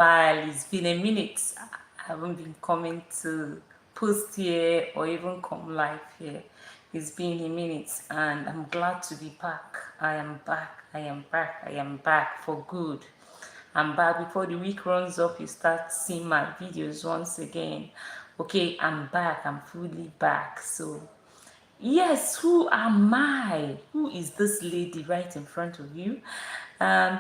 while. It's been a minute. I haven't been coming to post here or even come live here. It's been a minute and I'm glad to be back. I am back. I am back. I am back for good. I'm back. Before the week runs up, you start seeing my videos once again. Okay, I'm back. I'm fully back. So yes, who am I? Who is this lady right in front of you?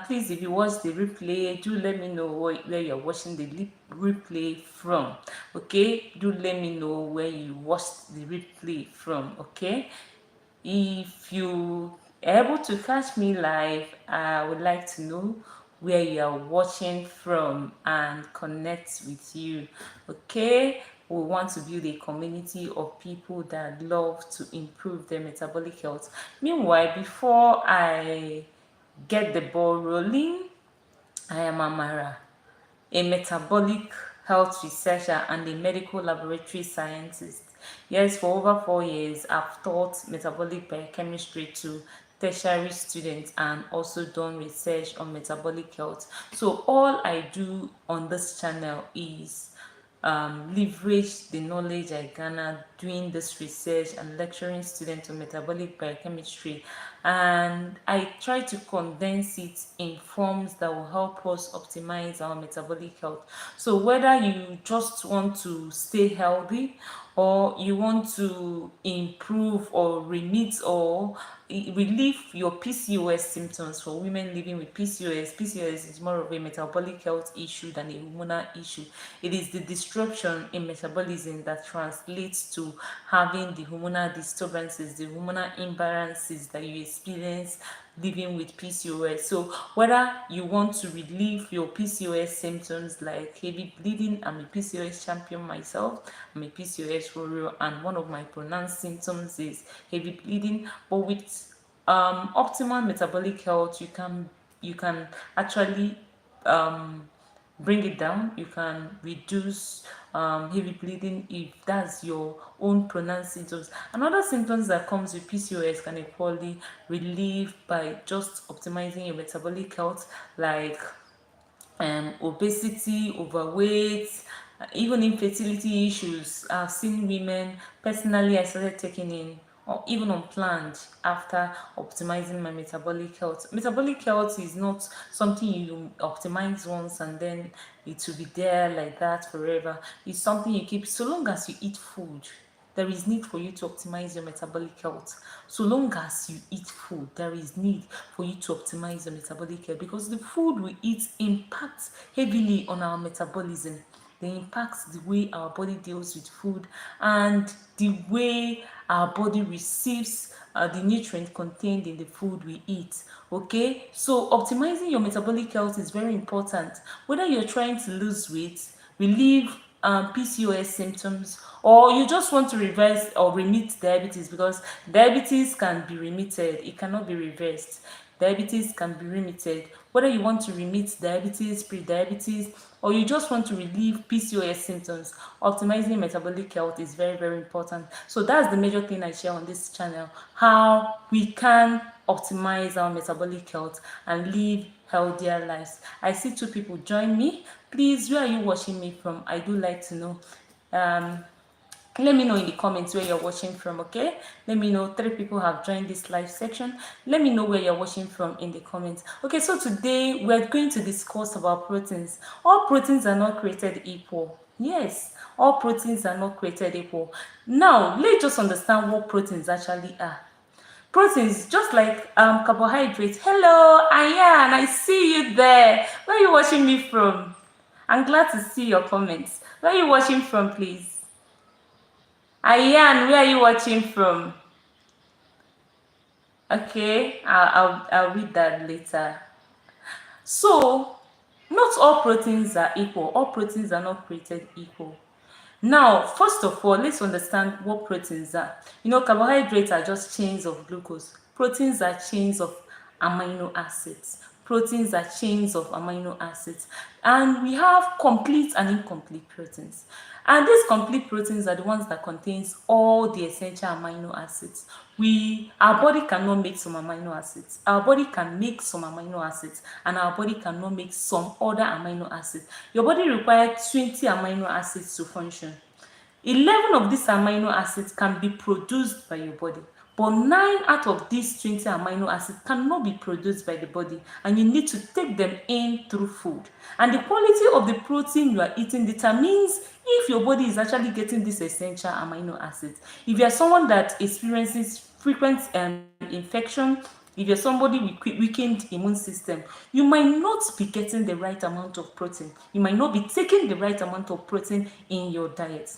Please, if you watch the replay, do let me know where you're watching the replay from. Okay, do let me know where you watched the replay from. Okay, if you are able to catch me live, I would like to know where you are watching from and connect with you. Okay, we want to build a community of people that love to improve their metabolic health. Meanwhile, before I get the ball rolling, I am Amara, a metabolic health researcher and a medical laboratory scientist. Yes, for over 4 years, I've taught metabolic biochemistry to tertiary students and also done research on metabolic health. So all I do on this channel is leverage the knowledge I garnered doing this research and lecturing students on metabolic biochemistry, and I try to condense it in forms that will help us optimize our metabolic health. So whether you just want to stay healthy or you want to improve or remit or relieve your PCOS symptoms. For women living with PCOS is more of a metabolic health issue than a hormonal issue. It is the disruption in metabolism that translates to having the hormonal disturbances, the hormonal imbalances that you experience living with PCOS. So whether you want to relieve your PCOS symptoms like heavy bleeding, I'm a PCOS champion myself, I'm a PCOS warrior, and one of my pronounced symptoms is heavy bleeding. But with optimal metabolic health, you can actually bring it down. You can reduce heavy bleeding if that's your own pronounced symptoms. Another symptoms that comes with PCOS can equally relieve by just optimizing your metabolic health, like obesity, overweight, even infertility issues. I've seen women, personally I started taking in or even unplanned after optimizing my metabolic health. Metabolic health is not something you optimize once and then it will be there like that forever. It's something you keep so long as you eat food. There is need for you to optimize your metabolic health. So long as you eat food, there is need for you to optimize your metabolic health, because the food we eat impacts heavily on our metabolism. They impact the way our body deals with food and the way our body receives the nutrient contained in the food we eat. Okay, so optimizing your metabolic health is very important. Whether you're trying to lose weight, relieve PCOS symptoms, or you just want to reverse or remit diabetes, because diabetes can be remitted, it cannot be reversed. Diabetes can be remitted. Whether you want to remit diabetes, pre-diabetes, or you just want to relieve PCOS symptoms, optimizing metabolic health is very, very important. So that's the major thing I share on this channel, how we can optimize our metabolic health and live healthier lives. I see two people join me. Please, where are you watching me from? I do like to know. Let me know in the comments where you're watching from. Okay, let me know. 3 people have joined this live section. Let me know where you're watching from in the comments. Okay, so today we're going to discuss about proteins. All proteins are not created equal. Yes, all proteins are not created equal. Now let's just understand what proteins actually are. Proteins, just like carbohydrates. Hello, Ayan, I see you there. Where are you watching me from? I'm glad to see your comments. Where are you watching from, please? Ayan, where are you watching from? Okay, I'll read that later. So, not all proteins are equal. All proteins are not created equal. Now, first of all, let's understand what proteins are. You know, carbohydrates are just chains of glucose. Proteins are chains of amino acids. Proteins are chains of amino acids. And we have complete and incomplete proteins. And these complete proteins are the ones that contains all the essential amino acids. Our body cannot make some amino acids. Our body can make some amino acids, and our body cannot make some other amino acids. Your body requires 20 amino acids to function. 11 of these amino acids can be produced by your body, but 9 out of these 20 amino acids cannot be produced by the body, and you need to take them in through food. And the quality of the protein you are eating determines if your body is actually getting these essential amino acids. If you are someone that experiences frequent infection, if you're somebody with weakened immune system, you might not be getting the right amount of protein. You might not be taking the right amount of protein in your diet.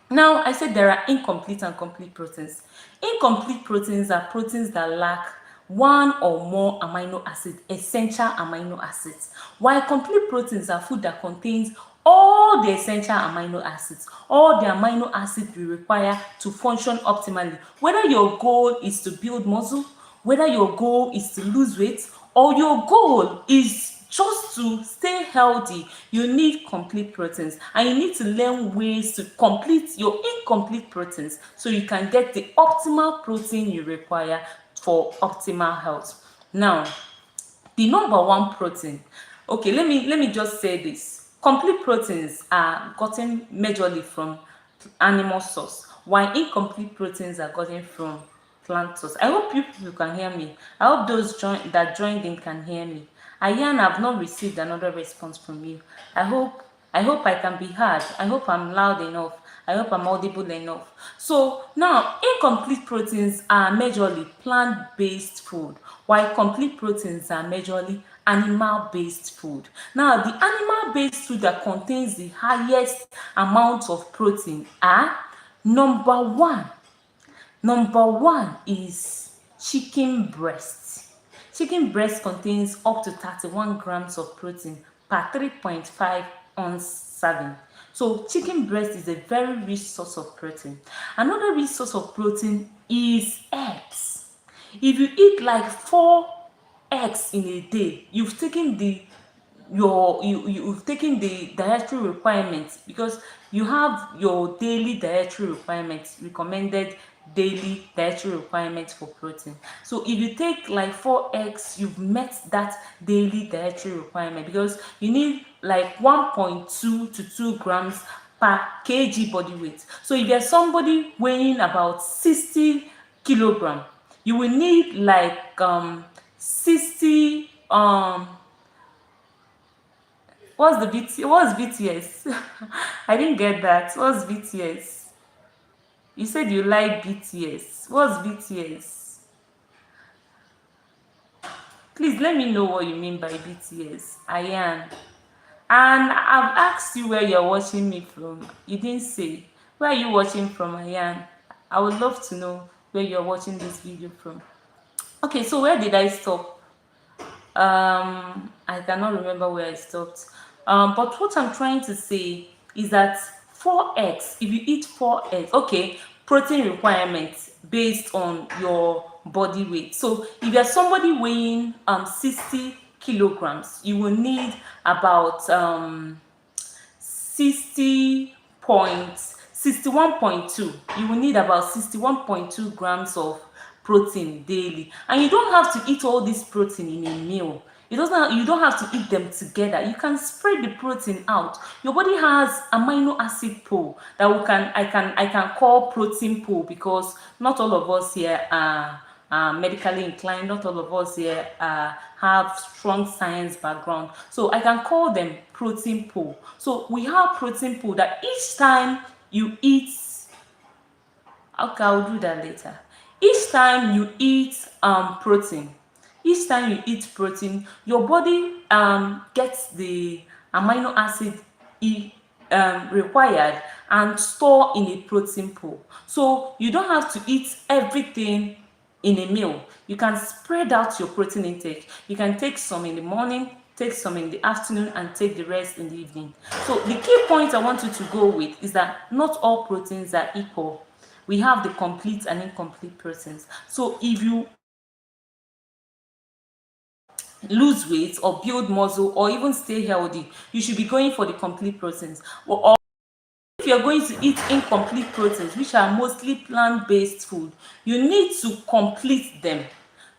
Now, I said there are incomplete and complete proteins. Incomplete proteins are proteins that lack one or more amino acids, essential amino acids, while complete proteins are food that contains all the essential amino acids, all the amino acids we require to function optimally. Whether your goal is to build muscle, whether your goal is to lose weight, or your goal is just to stay healthy, you need complete proteins, and you need to learn ways to complete your incomplete proteins so you can get the optimal protein you require for optimal health. Now, the number one protein, okay, let me just say this. Complete proteins are gotten majorly from animal source, while incomplete proteins are gotten from plant source. I hope you people can hear me. I hope those that joined in can hear me. Ayan, I've not received another response from you. I hope I can be heard. I hope I'm loud enough. I hope I'm audible enough. So now, incomplete proteins are majorly plant-based food, while complete proteins are majorly animal-based food. Now, the animal-based food that contains the highest amount of protein are number one is chicken breast. Chicken breast contains up to 31 grams of protein per 3.5 ounce serving. So chicken breast is a very rich source of protein. Another rich source of protein is eggs. If you eat like 4 eggs in a day, you've taken you've taken the dietary requirements, because you have your daily dietary requirements, recommended daily dietary requirements for protein. So if you take like 4 eggs, you've met that daily dietary requirement, because you need like 1.2 to 2 grams per kg body weight. So if you're somebody weighing about 60 kilogram, you will need like 60 what's BTS? I didn't get that. What's BTS? You said you like BTS. What's BTS? Please let me know what you mean by BTS. Ayan. And I've asked you where you're watching me from. You didn't say. Where are you watching from, Ayan? I would love to know where you're watching this video from. Okay, so where did I stop? I cannot remember where I stopped. But what I'm trying to say is that 4 eggs, if you eat 4 eggs, okay, protein requirements based on your body weight. So if you're somebody weighing 60 kilograms, you will need about 61.2. You will need about 61.2 grams of protein daily, and you don't have to eat all this protein in a meal. You don't have to eat them together. You can spread the protein out. Your body has amino acid pool that I can call protein pool, because not all of us here are medically inclined. Not all of us here have strong science background, so I can call them protein pool. So we have protein pool that each time you eat, okay, I'll do that later. Each time you eat protein, your body gets the amino acid required and store in a protein pool. So you don't have to eat everything in a meal. You can spread out your protein intake. You can take some in the morning, take some in the afternoon, and take the rest in the evening. So the key point I want you to go with is that not all proteins are equal. We have the complete and incomplete proteins. So if you lose weight or build muscle or even stay healthy, you should be going for the complete proteins. Or if you're going to eat incomplete proteins, which are mostly plant-based food, you need to complete them.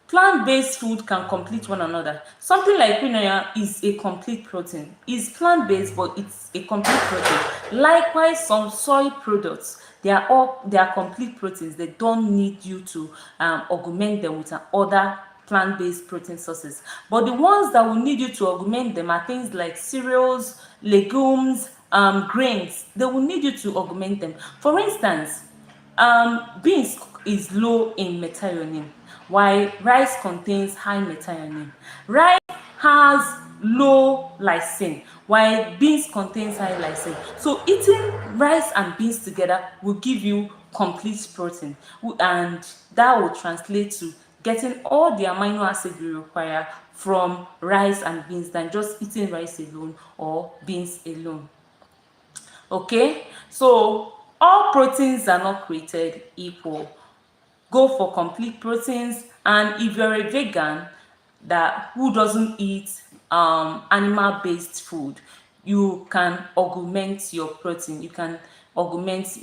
Plant-based food can complete one another. Something like quinoa is a complete protein. It's plant-based, but it's a complete protein. Likewise, some soy products, they are complete proteins. They don't need you to augment them with other plant-based protein sources. But the ones that will need you to augment them are things like cereals, legumes, grains. They will need you to augment them. For instance, beans is low in methionine, while rice contains high methionine. Rice has low lysine, while beans contains high lysine. So eating rice and beans together will give you complete protein, and that will translate to getting all the amino acid you require from rice and beans than just eating rice alone or beans alone. Okay, so all proteins are not created equal. Go for complete proteins, and if you're a vegan who doesn't eat animal based food, you can augment your protein. You can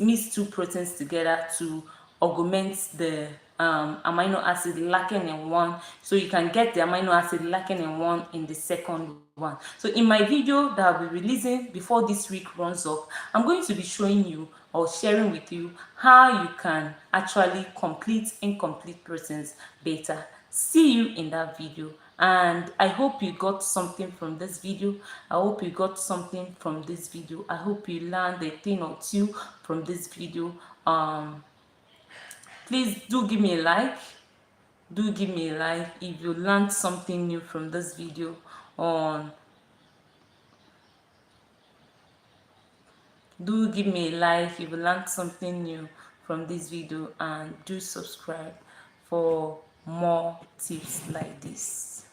mix two proteins together to augment the amino acid lacking in one, so you can get the amino acid lacking in one in the second one. So in my video that I'll be releasing before this week runs up, I'm going to be showing you or sharing with you how you can actually complete incomplete proteins better. See you in that video, and I hope you got something from this video. I hope you got something from this video. I hope you learned a thing or two from this video. Please do give me a like. Do give me a like if you learned something new from this video on do give me a like if you learned something new from this video, and do subscribe for more tips like this.